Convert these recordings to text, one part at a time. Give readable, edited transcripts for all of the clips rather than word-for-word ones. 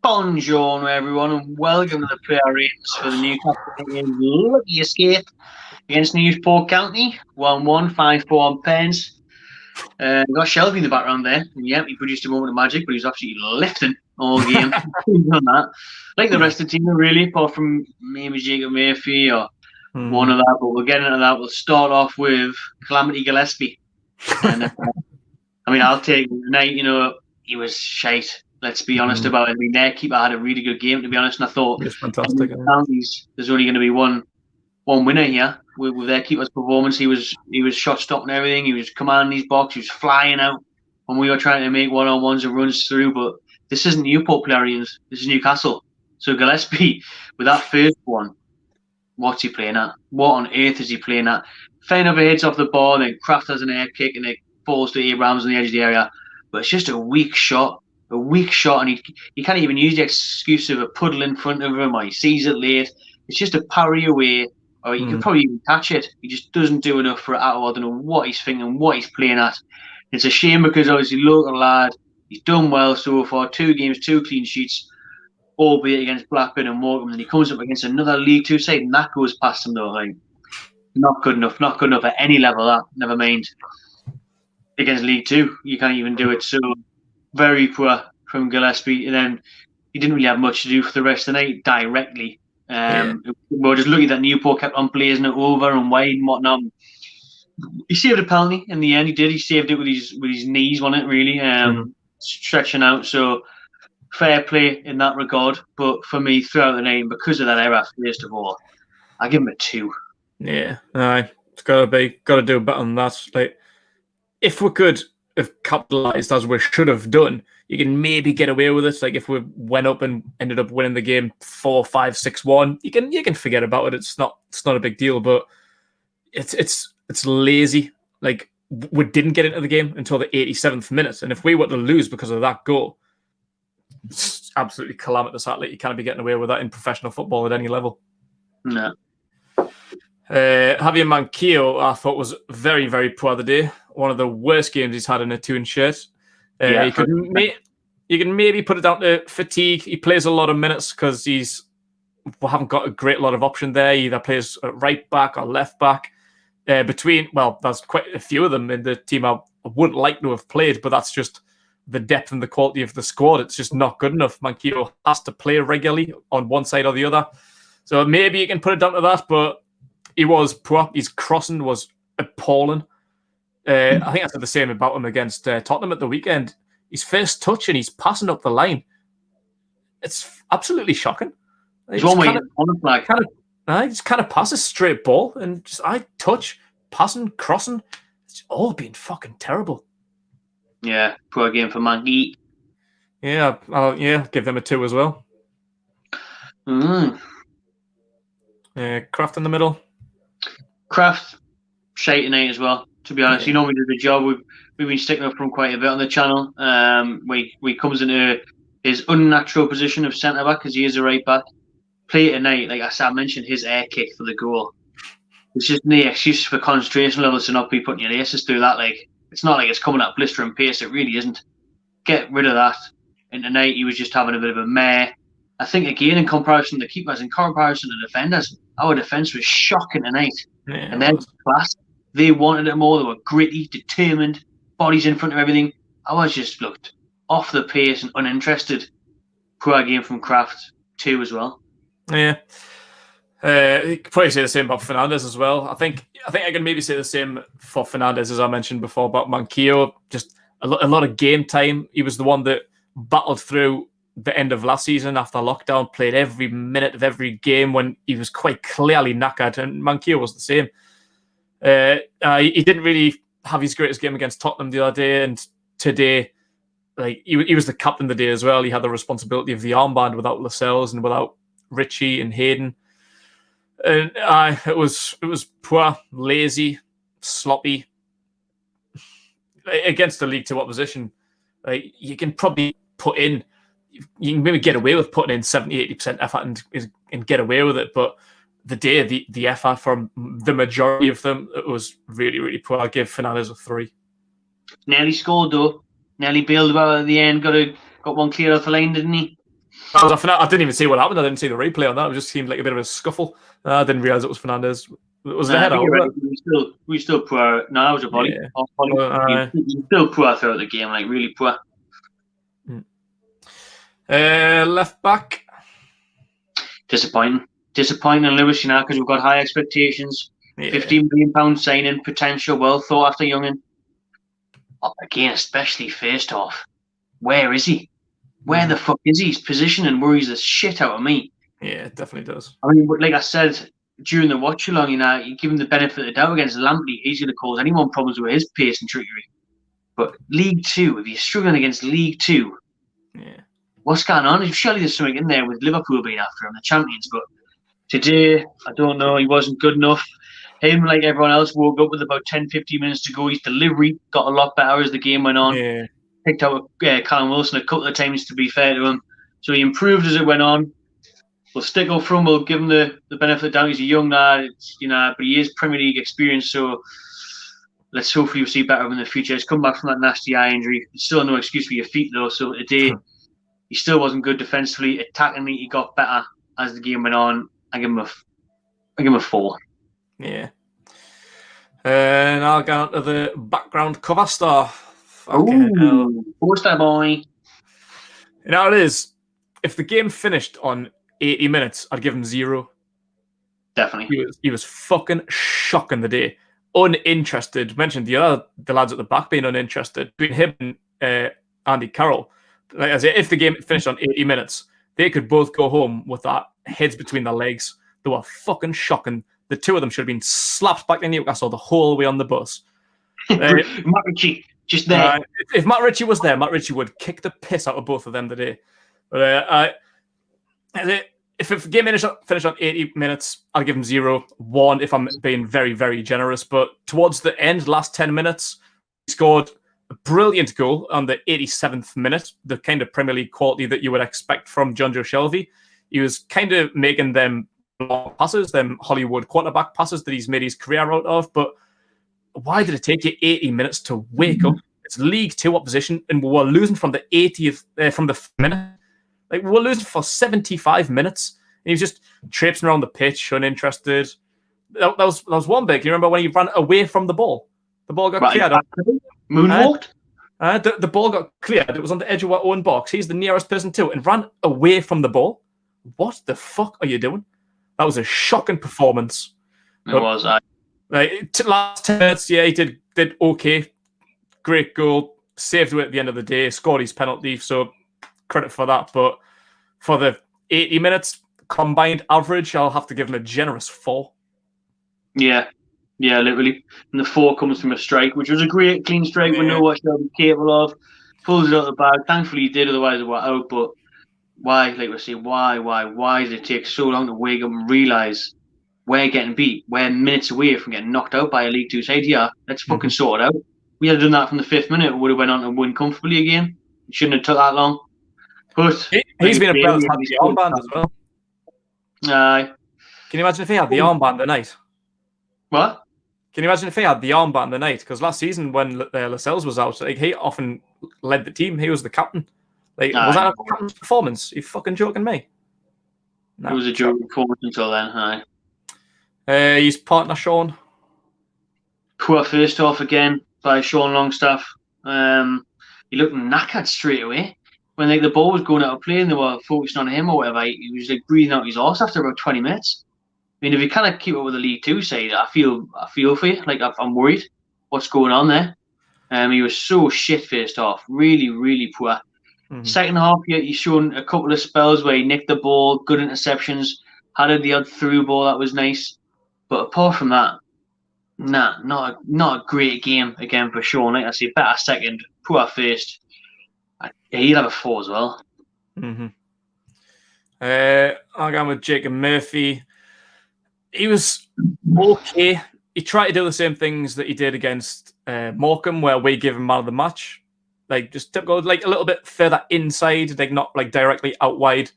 Bonjour, everyone, and welcome to the prayer ratings for the Newcastle lucky escape against Newport County. 1-1, 5-4 on pens. We've got Shelvey in the background there. And yeah, he produced a moment of magic, but he's absolutely lifting all game. He's done that. Like the rest of the team, really, apart from maybe Jacob Murphy or one of that. But we'll get into that. We'll start off with Calamity Gillespie. And I'll take it tonight. He was shite. Let's be honest about it. Their keeper had a really good game, to be honest. And I thought it's fantastic. There's only going to be one winner here with their keeper's performance. He was shot stopping everything. He was commanding his box. He was flying out when we were trying to make one-on-ones and runs through. But this isn't Newport Players. This is Newcastle. So Gillespie, with that first one, what's he playing at? What on earth is he playing at? Fernández hits off the ball, then Krafth has an air kick, and it falls to Abrams on the edge of the area. But it's just a weak shot. And he can't even use the excuse of a puddle in front of him, or he sees it late. It's just a parry away, or he could probably even catch it. He just doesn't do enough for it at all. I don't know what he's thinking, what he's playing at. It's a shame because obviously local lad, he's done well so far. 2 games, 2 clean sheets, albeit against Blackburn and Morecambe. And he comes up against another League 2 side, and that goes past him though. Like, not good enough at any level. That never mind against League 2, you can't even do it. So very poor from Gillespie, and then he didn't really have much to do for the rest of the night directly. We were just lucky that Newport kept on blazing it over and wide and whatnot. He saved a penalty in the end. He did. He saved it with his knees on it, really, stretching out. So fair play in that regard. But for me, throughout the night, because of that error, first of all, I give him a 2. Yeah, it's got to do better than that. Like, if we could have capitalised as we should have done, you can maybe get away with it. Like if we went up and ended up winning the game 4-5-6-1, you can forget about it. It's not a big deal, but it's lazy. Like we didn't get into the game until the 87th minute, and if we were to lose because of that goal, it's absolutely calamitous. Like you can't be getting away with that in professional football at any level. No. Javier Manquillo, I thought, was very, very poor the day. One of the worst games he's had in a 2 shirt. You can maybe put it down to fatigue. He plays a lot of minutes because we haven't got a great lot of option there. He either plays at right back or left back. There's quite a few of them in the team I wouldn't like to have played, but that's just the depth and the quality of the squad. It's just not good enough. Manquillo has to play regularly on one side or the other. So maybe you can put it down to that, but he was poor. His crossing was appalling. I think I said the same about him against Tottenham at the weekend. His first touch and he's passing up the line. It's absolutely shocking. He just kind of passes straight ball and just touch, passing, crossing. It's all been fucking terrible. Yeah, poor game for Manquillo. Yeah, I'll give them a 2 as well. Krafth in the middle. Krafth, shite tonight as well. To be honest, we did the job. We've been sticking up for him quite a bit on the channel. We comes into his unnatural position of centre back because he is a right back. Play tonight, like I mentioned, his air kick for the goal. It's just no excuse for concentration levels to not be putting your aces through that. Like it's not like it's coming at blistering pace. It really isn't. Get rid of that. And tonight he was just having a bit of a mare. I think again in comparison to the keepers, in comparison to the defenders, our defence was shocking tonight. Yeah, and then class. They wanted it more. They were gritty, determined, bodies in front of everything. Ours just looked off the pace and uninterested. Poor game from Krafth, 2 as well. Yeah. You could probably say the same about Fernández as well. I think I can maybe say the same for Fernández as I mentioned before about Manquillo. Just a lot of game time. He was the one that battled through the end of last season after lockdown, played every minute of every game when he was quite clearly knackered, and Manquillo was the same. He didn't really have his greatest game against Tottenham the other day, and today, like he was the captain the day as well. He had the responsibility of the armband without Lascelles and without Ritchie and Hayden. And it was poor, lazy, sloppy against the League 2 opposition. You can probably you can maybe get away with putting in 70-80% effort and get away with it, but the day, the effort from the majority of them, it was really, really poor. I give Fernández a 3. Nearly scored though. Nearly bailed about at the end. Got one clear off the line, didn't he? I didn't even see what happened. I didn't see the replay on that. It just seemed like a bit of a scuffle. I didn't realize it was Fernandez. Was the head out? Right. We still poor. No, that was a body. Yeah. We still poor throughout the game, like really poor. Left back. Disappointing Lewis, because we've got high expectations. Yeah. £15 million signing, potential, well thought after youngin. Again, especially first off, where is he? Where the fuck is he? His positioning worries the shit out of me. Yeah, it definitely does. I mean, like I said during the watch along, you give him the benefit of the doubt against Lampley, he's going to cause anyone problems with his pace and trickery. But League Two, if you're struggling against League Two, what's going on? Surely there's something in there with Liverpool being after him, the champions. But today, I don't know, he wasn't good enough. Him, like everyone else, woke up with about 10-15 minutes to go. His delivery got a lot better as the game went on. Yeah. Picked out Callum Wilson a couple of times, to be fair to him. So he improved as it went on. We'll stick up for him. We'll give him the benefit of the doubt. He's a young lad, but he is Premier League experienced. So let's hopefully we'll see better in the future. He's come back from that nasty eye injury. There's still no excuse for your feet, though. So today, he still wasn't good defensively. Attackingly, he got better as the game went on. I give him a 4. Yeah. And I'll go on to the background cover star. Ooh, 4-star boy. You know what it is? If the game finished on 80 minutes, I'd give him 0. Definitely. He was fucking shocking the day. Uninterested. Mentioned the lads at the back being uninterested. Between him and Andy Carroll. Like I say, if the game finished on 80 minutes, they could both go home with their heads between their legs. They were fucking shocking. The two of them should have been slapped back to Newcastle the whole way on the bus. Matt Ritchie, just there. If Matt Ritchie was there, Matt Ritchie would kick the piss out of both of them today. But if the game finished on 80 minutes, I'll give him 0. 1 if I'm being very, very generous. But towards the end, last 10 minutes, he scored a brilliant goal on the 87th minute, the kind of Premier League quality that you would expect from Jonjo Shelvey. He was kind of making them long passes, them Hollywood quarterback passes that he's made his career out of. But why did it take you 80 minutes to wake up? It's League Two opposition, and we were losing from the 80th, from the minute. Like, we were losing for 75 minutes. And he was just traipsing around the pitch, uninterested. That was one big. You remember when he ran away from the ball? The ball got cleared. Moonwalked? The ball got cleared. It was on the edge of our own box. He's the nearest person to it and ran away from the ball. What the fuck are you doing? That was a shocking performance. It was. Last 10 minutes, yeah, he did okay. Great goal. Saved it at the end of the day. Scored his penalty, so credit for that. But for the 80 minutes combined average, I'll have to give him a generous 4. Yeah, literally. And the 4 comes from a strike, which was a great clean strike. We know what Shelby's capable of. Pulls it out of the bag. Thankfully, he did. Otherwise, it went out. But why? Like we say, why did it take so long to wake up and realise we're getting beat? We're minutes away from getting knocked out by a League Two side. Yeah, let's fucking sort it out. We had done that from the 5th minute. We would have went on to win comfortably again. It shouldn't have took that long. But he's been a player that's had the armband as well. Aye. Can you imagine if he had the armband tonight? What? Can you imagine if he had the armband tonight? Because last season when Lascelles was out, like, he often led the team. He was the captain. Like, was that a captain's performance? Are you fucking joking me? No. It was a joke performance until then. Aye. His partner Sean. Poor first off again by Sean Longstaff. He looked knackered straight away. When the ball was going out of play and they were focusing on him or whatever, he was like breathing out his arse after about 20 minutes. I mean, if you kind of keep up with the League Two side, I feel for you. Like, I'm worried what's going on there. He was so shit first off, really, really poor. Mm-hmm. Second half, he's shown a couple of spells where he nicked the ball, good interceptions, had the odd through ball that was nice. But apart from that, not a great game again for Sean. Like I say, better second, poor first. He'll have a 4 as well. Mm-hmm. I'll go with Jacob Murphy. He was okay. He tried to do the same things that he did against Morecambe, where we gave him man of the match. Like, just typical, like a little bit further inside, like not like directly out wide.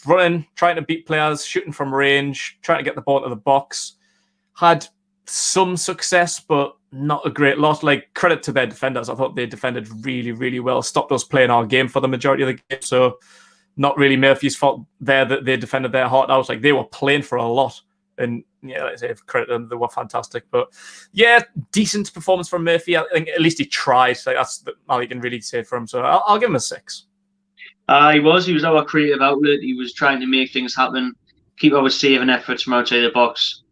Running, trying to beat players, shooting from range, trying to get the ball to the box. Had some success, but not a great lot. Like, credit to their defenders. I thought they defended really, really well. Stopped us playing our game for the majority of the game. So not really Murphy's fault there that they defended their heart out. Like, they were playing for a lot. And yeah, like I say, credit them, they were fantastic. But yeah, decent performance from Murphy. I think at least he tried. Like, that's all you can really say for him. So I'll give him a 6. He was our creative outlet. He was trying to make things happen. Keeper was saving efforts from outside the box.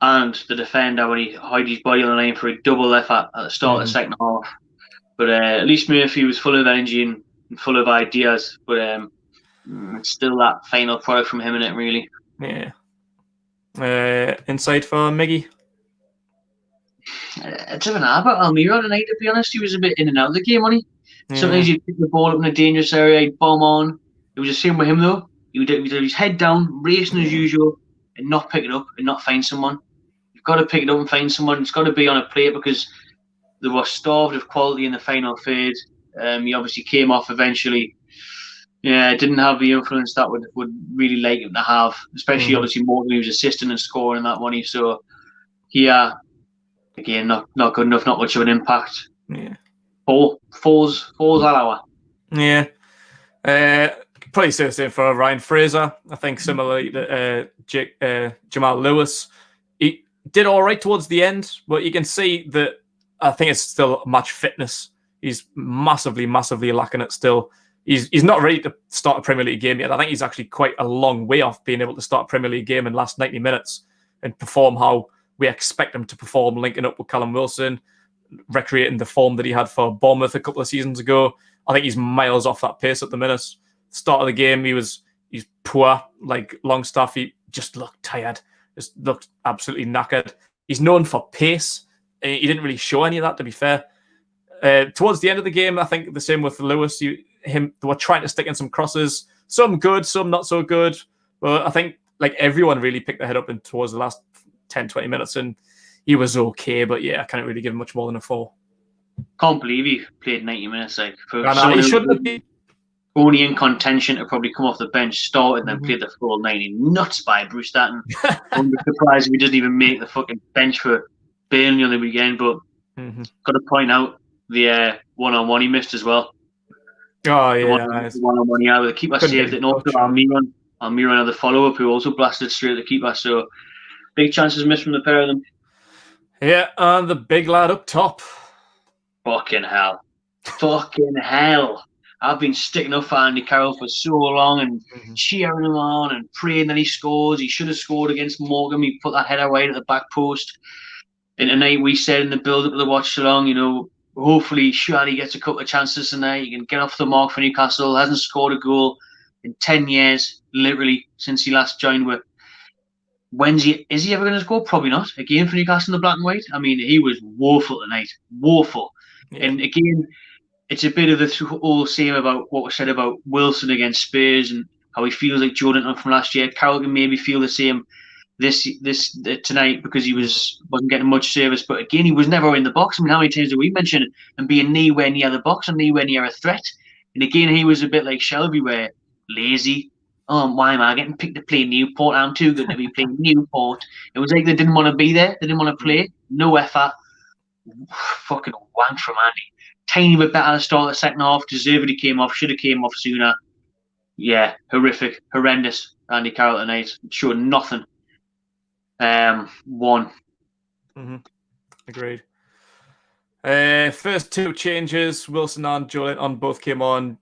And the defender, when he hid his body on the line for a double effort at the start of the second half. But at least Murphy was full of energy and full of ideas. But it's still that final product from him in it, really. Yeah. Insight for Miggy? It's an about Almirón tonight, to be honest. He was a bit in and out of the game, wasn't he? Sometimes he'd pick the ball up in a dangerous area, he'd bomb on. It was the same with him, though. He would have his head down, racing as usual, and not pick it up and not find someone. You've got to pick it up and find someone. It's got to be on a plate because they were starved of quality in the final third. He obviously came off eventually. Yeah, didn't have the influence that would really like him to have, especially obviously Morgan, he was assisting and scoring that money. So, yeah, again, not good enough, not much of an impact. Yeah. Falls all hour. Yeah. Probably say the same for Ryan Fraser. I think similarly to Jamal Lewis. He did all right towards the end, but you can see that I think it's still match fitness. He's massively lacking it still. He's not ready to start a Premier League game yet. I think he's actually quite a long way off being able to start a Premier League game in the last 90 minutes and perform how we expect him to perform, linking up with Callum Wilson, recreating the form that he had for Bournemouth a couple of seasons ago. I think he's miles off that pace at the minute. Start of the game, he's poor. Like Longstaff, he just looked tired. Just looked absolutely knackered. He's known for pace. He didn't really show any of that, to be fair. Towards the end of the game, I think the same with Lewis. They were trying to stick in some crosses. Some good, some not so good. But I think like everyone really picked their head up towards the last 10, 20 minutes, and he was okay. But yeah, I can't really give him much more than a 4. Can't believe he played 90 minutes. Like, he shouldn't have been. Only in contention to probably come off the bench, started, and then played the full 90. Nuts by Bruce Statton. I'm surprised if he doesn't even make the fucking bench for Burnley on the weekend. But got to point out the one-on-one he missed as well. Oh yeah, the one-on-one he had with the keeper saved it, and also Almirón had the follow-up who also blasted straight at the keeper. So big chances missed from the pair of them. Yeah, and the big lad up top. Fucking hell. I've been sticking up for Andy Carroll for so long and cheering him on and praying that he scores. He should have scored against Morgan. He put that header wide at the back post. And tonight we said in the build-up of the watch-along, hopefully Schär gets a couple of chances tonight. He can get off the mark for Newcastle. Hasn't scored a goal in 10 years, literally, since he last joined with. Is he ever going to score? Probably not. Again for Newcastle in the black and white. I mean, he was woeful tonight. Woeful. Yeah. And again, it's a bit of the old same about what was said about Wilson against Spurs and how he feels like Joe Linton from last year. Carroll can maybe feel the same this tonight because he wasn't getting much service. But again, he was never in the box. I mean, how many times did we mention it? And being nowhere near the box and nowhere near a threat? And again, he was a bit like Shelvey, where lazy. Oh, why am I getting picked to play Newport? I'm too good to be playing Newport. It was like they didn't want to be there. They didn't want to play. No effort. Fucking wank from Andy. Tiny bit better to start the second half. Deservedly came off. Should have came off sooner. Yeah, horrific, horrendous. Andy Carroll tonight showed nothing. 1. Agreed. First 2 changes, Wilson and Joe Linton both came on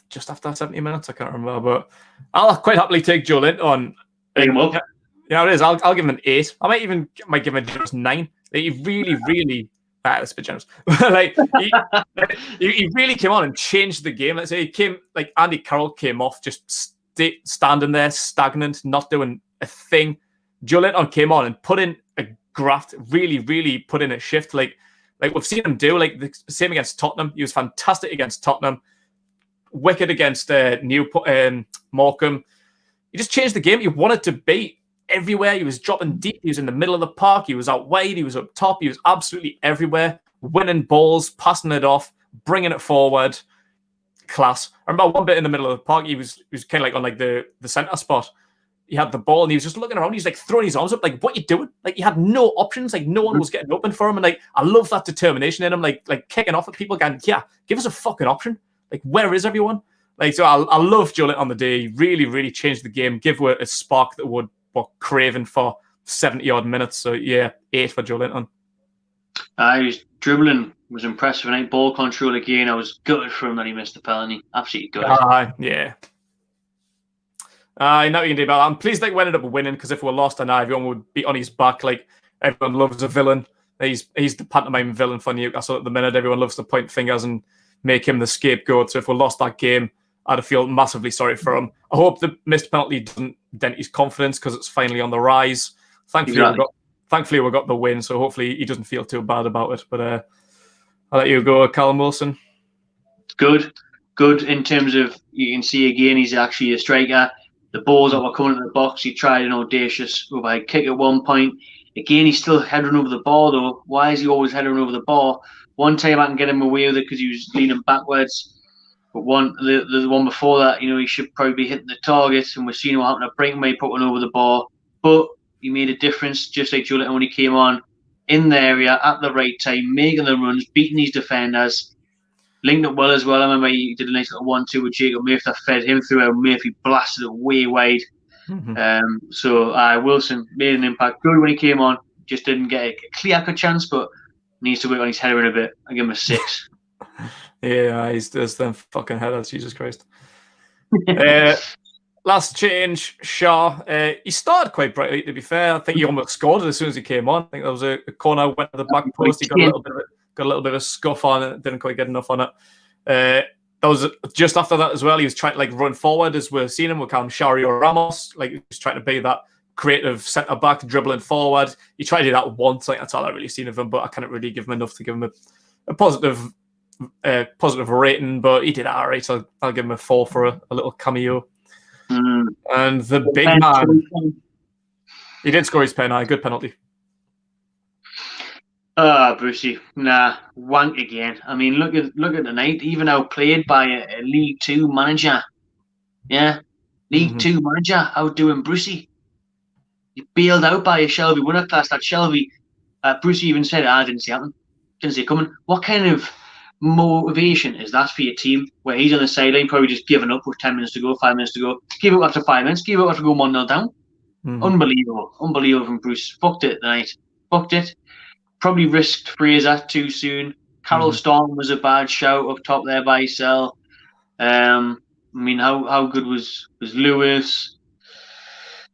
just after 70 minutes. I can't remember, but I'll quite happily take Joe Linton on. Pick him up. Yeah, it is. I'll give him an 8. I might give him a generous 9. He really. That's a bit generous. he really came on and changed the game. Let's say Andy Carroll came off just standing there stagnant, not doing a thing. Joe Linton came on and put in a graft, really put in a shift. Like we've seen him do, like the same against Tottenham. He was fantastic against Tottenham. Wicked against Newport, Morecambe. He just changed the game. He wanted to be everywhere. He was dropping deep. He was in the middle of the park. He was out wide. He was up top. He was absolutely everywhere. Winning balls, passing it off, bringing it forward. Class. I remember one bit in the middle of the park. He was kind of like on like the centre spot. He had the ball and he was just looking around. He's like throwing his arms up. Like, what are you doing? Like, he had no options. Like, no one was getting open for him. And like, I love that determination in him. Like kicking off at people, going, yeah, give us a fucking option. Like, where is everyone? Like, so I love Joe Linton on the day. He really, really changed the game. Give Wood a spark that Wood were craving for 70-odd minutes. So, yeah, 8 for Joe Linton. His dribbling was impressive. And ball control again. I was gutted for him that he missed the penalty. Absolutely gutted. Yeah. I know you can do about that. I'm pleased that we ended up winning, because if we were lost, and everyone would be on his back. Like, everyone loves a villain. He's the pantomime villain for Newcastle at the minute. Everyone loves to point fingers and make him the scapegoat. So if we lost that game, I'd feel massively sorry for him. I hope the missed penalty doesn't dent his confidence, because it's finally on the rise. Thankfully, we got the win, so hopefully he doesn't feel too bad about it. But I'll let you go, Callum Wilson. Good in terms of, you can see again, he's actually a striker. The balls that were coming into the box, he tried an audacious overhead kick at one point. Again, he's still heading over the ball, though. Why is he always heading over the ball? One time I can get him away with it because he was leaning backwards. But the one before that, he should probably be hitting the target. And we've seen what happened at Brighton when he put one over the ball. But he made a difference, just like Joe Linton when he came on, in the area at the right time, making the runs, beating these defenders. Linked up well as well. I remember he did a nice little 1-2 with Jacob Murphy that fed him through, and Murphy blasted it way wide. So Wilson made an impact. Good when he came on. Just didn't get a clear-cut chance, but needs to work on his header a bit. I give him a 6. Yeah, he's just them fucking headers. Jesus Christ. Last change, Schär. He started quite brightly, to be fair. I think he almost scored it as soon as he came on. I think there was a corner, went to the back post. He got a little bit of scuff on it. Didn't quite get enough on it. That was just after that as well. He was trying to run forward, as we're seeing him. We call him Shario Ramos. He was trying to be that creative centre back, dribbling forward. He tried to do that once. That's all I've really seen of him. But I can't really give him enough to give him a positive rating. But he did all right. So I'll give him a 4 for a little cameo. And the big man, he did score his pen. Good penalty. Brucey, wank again. I mean, look at the night. Even outplayed by a League 2 manager. Yeah, League 2 manager outdoing Brucey. He bailed out by a Shelvey winner class. That Shelvey, Brucey even said, "I didn't see it happen. Didn't see it coming." What kind of motivation is that for your team, where he's on the sideline, probably just giving up with 10 minutes to go, 5 minutes to go? Give up after 5 minutes. Give up after going 1-0 down. Unbelievable from Bruce. Fucked it tonight. Fucked it. Probably risked Fraser too soon. Carroll Storm was a bad shout up top there by himself. I mean, how good was Lewis?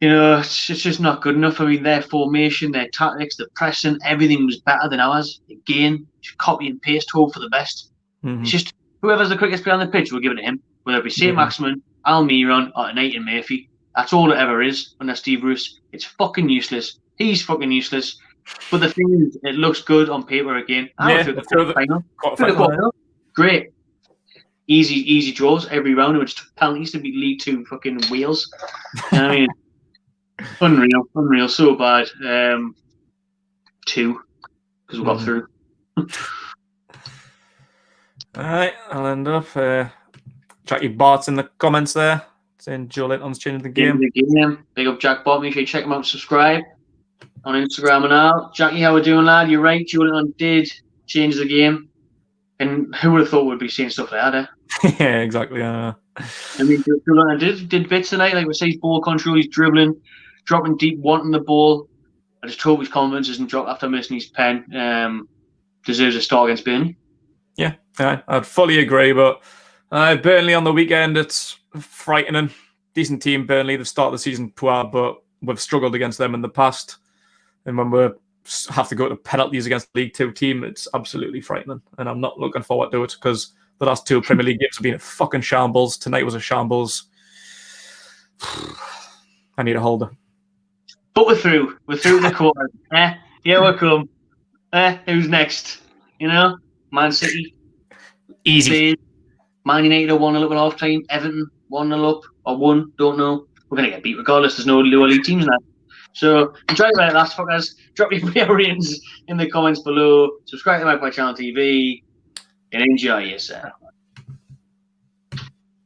It's just not good enough. I mean, their formation, their tactics, the pressing, everything was better than ours. Again, just copy and paste, hope for the best. It's just whoever's the quickest player on the pitch, we'll give it to him. Whether it be St. Maximin, Almirón, or Nathan Murphy. That's all it ever is under Steve Bruce. It's fucking useless. He's fucking useless. But the thing is, it looks good on paper again. Quarterfinal. Great. Easy draws every round. It was penalties to beat League 2 fucking Wales. I mean, unreal. So bad. 2, because we got through. All right, I'll end up. Jackie Bart's in the comments there, saying Joe Linton's changing the game. Big up Jack Bart. Make sure you check him out and subscribe on Instagram and all. Jackie, how we doing, lad? You're right. Joe Linton did change the game. And who would have thought we'd be seeing stuff like that, Yeah, exactly. I mean, Joe Linton did bits tonight. Like we say, his ball control, he's dribbling, dropping deep, wanting the ball. I just hope his confidence doesn't drop after missing his pen. Deserves a start against Burnley. Yeah, I'd fully agree. But Burnley on the weekend, it's frightening. Decent team, Burnley. They've started the season poor, but we've struggled against them in the past. And when we have to go to penalties against the League 2 team, it's absolutely frightening. And I'm not looking forward to it, because the last 2 Premier League games have been a fucking shambles. Tonight was a shambles. I need a holder. But we're through. We're through the quarter. Here we come. Who's next? Man City. Easy. Man United are 1-0 at half time. Everton 1-0 up or 1. Don't know. We're going to get beat regardless. There's no lower league teams now. So enjoy that, last fuckers. Drop your ratings in the comments below. Subscribe to my channel TV and enjoy yourself.